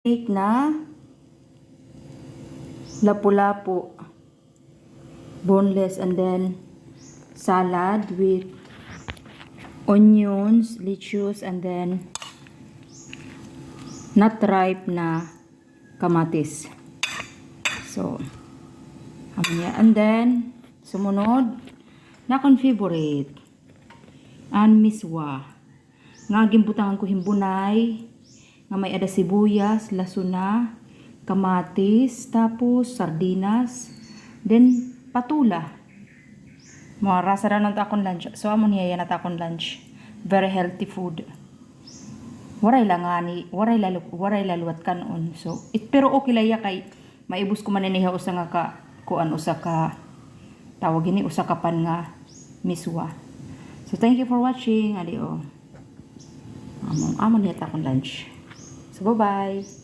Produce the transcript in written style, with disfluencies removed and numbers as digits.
Cake na lapu-lapu, boneless, and then salad with onions, lettuce, and then not ripe na kamatis. So, and then sumunod na akong favorite ang miswa nga gimbutangan ko himbunay nga may ada sibuyas, lasuna, kamatis, tapos sardinas, then patula. Mga rasa na nang akong lunch. So amon niya yan at akong lunch. Very healthy food. Waray langani, waray laluwat kanon. So pero okay laya kay maibus ko man niya usa nga ka kuan usa ka tawag ini usa ka pan nga miswa. So thank you for watching. Adio. Amon niya at akong lunch. So bye-bye.